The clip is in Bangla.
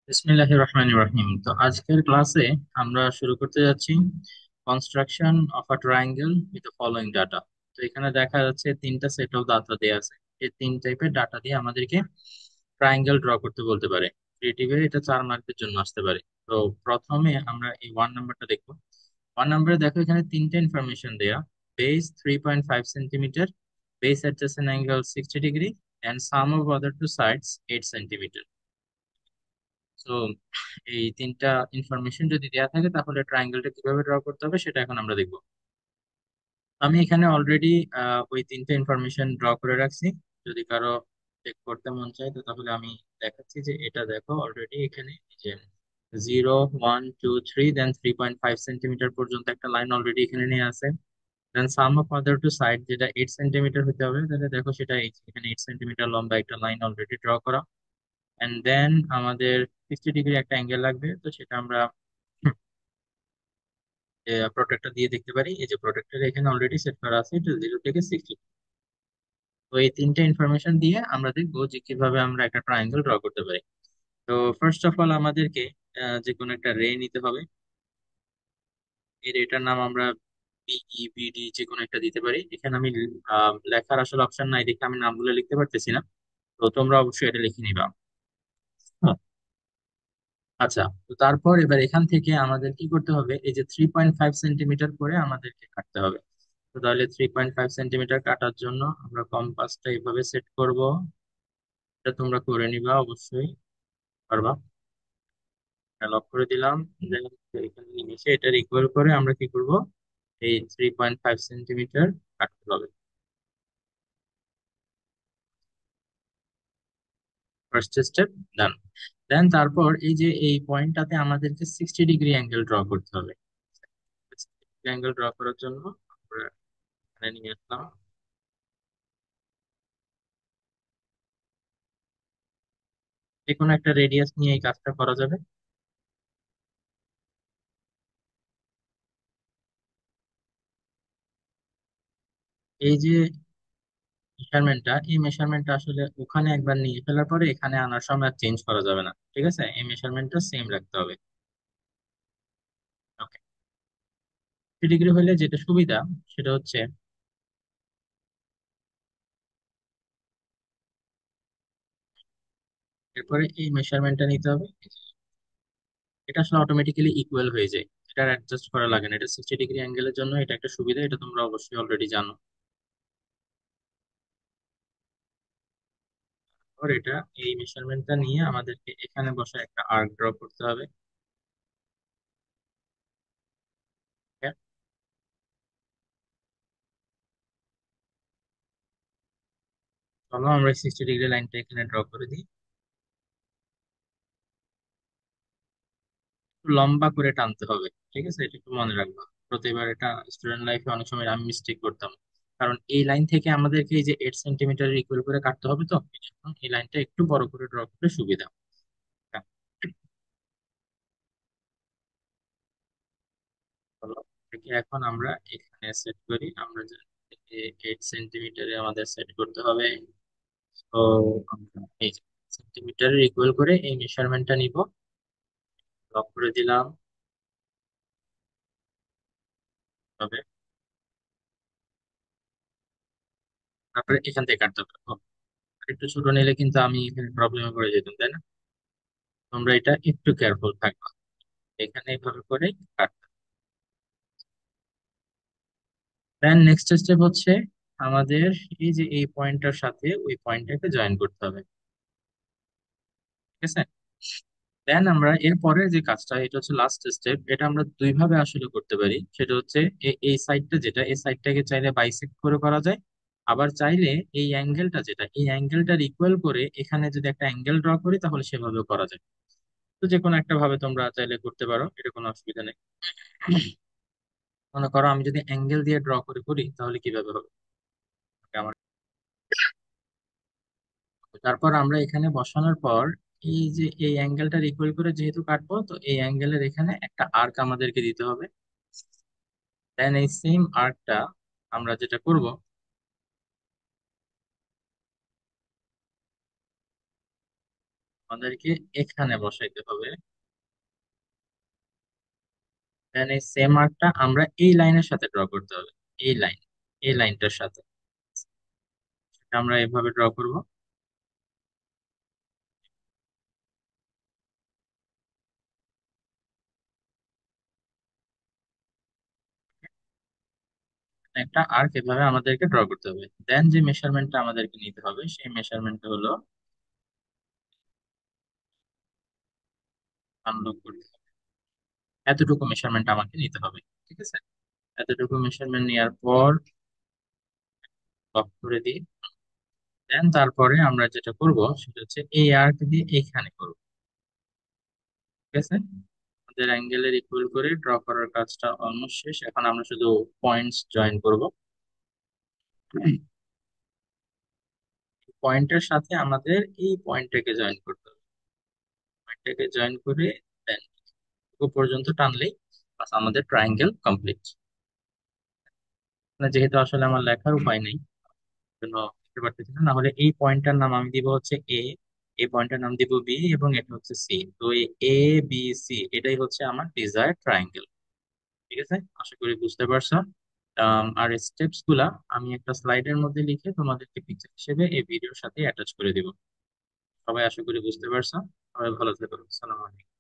বিসমিল্লাহির রহমানির রহিম। তো আজকের ক্লাসে আমরা শুরু করতে যাচ্ছি construction of a triangle with the following data. তো এখানে দেখা যাচ্ছে তিনটা সেট অফ ডাটা দেওয়া আছে। এই তিন টাইপের ডাটা দিয়ে আমাদেরকে ট্রায়াঙ্গেল ড্র করতে বলতে পারে। ক্রিয়েটিভে এটা 4 মার্কের জন্য আসতে পারে। তো প্রথমে আমরা এই 1 নাম্বারটা দেখবো। 1 নাম্বারে দেখো এখানে তিনটা ইনফরমেশন দেয়া। Base 3.5 centimetre, base adjacent angle 60 degree, and sum of other two sides 8 centimetre. তো এই তিনটা ইনফরমেশন যদি দেওয়া থাকে তাহলে ট্রায়াঙ্গেলটা কিভাবে ড্র করতে হবে সেটা এখন আমরা দেখবো। আমি এখানে অলরেডি ওই তিনটা ইনফরমেশন ড্র করে রাখছি। যদি কারো চেক করতে মন চায় তো তাহলে আমি দেখাচ্ছি যে এটা দেখো অলরেডি এখানে এই যে 0, 1, 2, 3, দেন 3.5 সেন্টিমিটার পর্যন্ত একটা লাইন অলরেডি এখানে নিয়ে আছে। দেন সাম অফ আদার টু সাইড যেটা 8 সেন্টিমিটার হতে হবে, তাহলে দেখো সেটা এখানে 8 সেন্টিমিটার লম্বা একটা লাইন অলরেডি ড্র করা। এন্ড দেন আমাদের 60 ডিগ্রি একটা অ্যাঙ্গেল লাগবে, তো সেটা আমরা প্রোটেক্টর দিয়ে দেখতে পারি। এই যে প্রোটেক্টর এখানে অলরেডি সেট করা আছে, এটা 0 থেকে 60। তো এই তিনটে ইনফরমেশন দিয়ে আমরা দেখবো যে কিভাবে আমরা একটা ট্রায়াঙ্গেল ড্র করতে পারি। তো ফার্স্ট অফ অল আমাদেরকে যে কোনো একটা রে নিতে হবে। এই রেটার নাম আমরা বিই বিডি যে কোনো একটা দিতে পারি। এখানে আমি লেখার আসলে অপশন নাই দেখে আমি নামগুলো লিখতে পারতেছি না। তো তোমরা অবশ্যই এটা লিখে নিবা। হ্যাঁ, আচ্ছা। তো তারপর এবার এখান থেকে আমাদের কি করতে হবে, এই যে 3.5 সেন্টিমিটার করে আমাদেরকে কাটতে হবে। তো তাহলে 3.5 সেন্টিমিটার কাটার জন্য আমরা কম্পাসটা এইভাবে সেট করব। এটা তোমরা করে নিবা অবশ্যই, পারবা। লক করে দিলাম। Then এখানে নিচে এটার ইকুয়াল করে আমরা কি করব, এই 3.5 সেন্টিমিটার কাটতে হবে। ফার্স্ট স্টেপ ডান। দেন তারপর এই যে এই পয়েন্টটাতে আমাদেরকে 60 ডিগ্রি অ্যাঙ্গেল ড্র করতে হবে। অ্যাঙ্গেল ড্র করার জন্য আমরা এখানে নিয়ে আসলাম। যে কোনো একটা রেডিয়াস নিয়ে এই কাজটা করা যাবে। এই যে মেশারমেন্টটা, এই মেশারমেন্টটা আসলে ওখানে একবার নিয়ে ফেলার পরে এখানে আনার সময় আর চেঞ্জ করা যাবে না, ঠিক আছে? এই মেশারমেন্টটা সেম রাখতে হবে। ওকে। 3 ডিগ্রি হলে যেটা সুবিধা সেটা হচ্ছে এরপরে এই মেশারমেন্টটা নিতে হবে। এটা আসলে অটোমেটিক্যালি ইকুয়াল হয়ে যায়, এটা অ্যাডজাস্ট করা লাগে না। এটা 60 ডিগ্রি অ্যাঙ্গেলের জন্য এটা একটা সুবিধা, এটা তোমরা অবশ্যই অলরেডি জানো। আর এটা এই মেশারমেন্টটা নিয়ে আমাদেরকে এখানে বসে একটা আর্ক ড্র করতে হবে। Okay? চলো আমরা 60 ডিগ্রি লাইনটা এখানে ড্র করে দিই। একটু লম্বা করে টানতে হবে, ঠিক আছে? এটা একটু মনে রাখবা। প্রতিবার এটা স্টুডেন্ট লাইফে অনেক সময় আমি মিস্টেক করতাম, কারণ এই লাইন থেকে আমাদেরকে এই যে 8 সেন্টিমিটার ইকুয়াল করে কাটতে হবে। তো এই জন্য এই লাইনটা একটু বড় করে ড্র করলে সুবিধা। হ্যাঁ, চলো এটাকে এখন আমরা এখানে সেট করি। আমরা যে 8 সেন্টিমিটারে আমাদের সেট করতে হবে। তো আমরা এই সেন্টিমিটারের ইকুয়াল করে এই মেজারমেন্টটা নিব। লক করে দিলাম। তবে তারপরে এখান থেকে কাটতে হবে। একটু ছোট নিলে কিন্তু আমি এখানে প্রবলেমে পড়ে যেতাম, তাই না? তোমরা এটা একটু কেয়ারফুল থাকবা। এখানে এইভাবে করে কাটতে। দেন নেক্সট স্টেপ হচ্ছে আমাদের এই যে এই পয়েন্টটার সাথে ওই পয়েন্টটাকে জয়েন করতে হবে, ঠিক আছে? দেন আমরা এর পরের যে কাজটা, এটা হচ্ছে লাস্ট স্টেপ। এটা আমরা দুই ভাবে আসলে করতে পারি। সেটা হচ্ছে এই সাইডটা, যেটা এই সাইডটাকে চাইলে বাইসেক্ট করে করা যায়। আবার চাইলে এই অ্যাঙ্গেলটা, যেটা এই অ্যাঙ্গেলটার ইকুয়াল করে এখানে যদি একটা অ্যাঙ্গেল ড্র করি তাহলে সেভাবেও করা যায়। তো যে কোনো একটা ভাবে তোমরা চাইলে করতে পারো, এটা কোনো অসুবিধা নেই। মনে করো আমি যদি অ্যাঙ্গেল দিয়ে ড্র করে করি তাহলে কিভাবে হবে। আমার তারপর আমরা এখানে বসানোর পর এই যে এই অ্যাঙ্গেলটার ইকুয়াল করে যেহেতু কাটবো, তো এই অ্যাঙ্গেলের এখানে একটা আর্ক আমাদেরকে দিতে হবে। দেন এই সেম আর্কটা আমরা যেটা করব, আমাদেরকে এখানে বসাইতে হবে। দেন এই সেম আর্কটা আমরা এই লাইনের সাথে ড্র করতে হবে। এই লাইন, এই লাইনটার সাথে আমরা এভাবে ড্র করব। একটা আর্ক এভাবে আমাদেরকে ড্র করতে হবে। দেন যে মেজারমেন্টটা আমাদেরকে নিতে হবে সেই মেজারমেন্টটা হলো আনলক করতে হবে। এতটুকু মেজারমেন্ট আমাকে নিতে হবে, ঠিক আছে? এতটুকু মেজারমেন্ট নেওয়ার পর লক করে দিই। দেন তারপরে আমরা যেটা করব সেটা হচ্ছে এই আর্ক দিয়ে এইখানে করব, ঠিক আছে? আমাদের অ্যাঙ্গেলের ইকুয়াল করে ড্র করার কাজটা অলমোস্ট শেষ। এখন আমরা শুধু পয়েন্টস জয়েন করব। পয়েন্টের সাথে আমাদের এই পয়েন্টটাকে জয়েন করতে হবে। পয়েন্টটাকে জয়েন করে দেন পর্যন্ত টানলেই বাস আমাদের ট্রায়াঙ্গেল কমপ্লিট। যেহেতু আসলে আমার লেখার উপায় নেই, জন্য লিখতে পারতেছি না, না হলে এই পয়েন্টটার নাম আমি দিব হচ্ছে এ, এই পয়েন্টটার নাম দিব বি, এবং এটা হচ্ছে সি। তো এই এ বি সি এটাই হচ্ছে আমার ডিজায়ার ট্রায়াঙ্গেল। ঠিক আছে, আশা করি বুঝতে পারছো। আর স্টেপস গুলা আমি একটা স্লাইডের মধ্যে লিখে তোমাদেরকে পিকচার হিসেবে এই ভিডিওর সাথে অ্যাটাচ করে দিব। সবাই আশা করি বুঝতে পারছো। সবাই ভালো থেকো। সালাম আলাইকুম।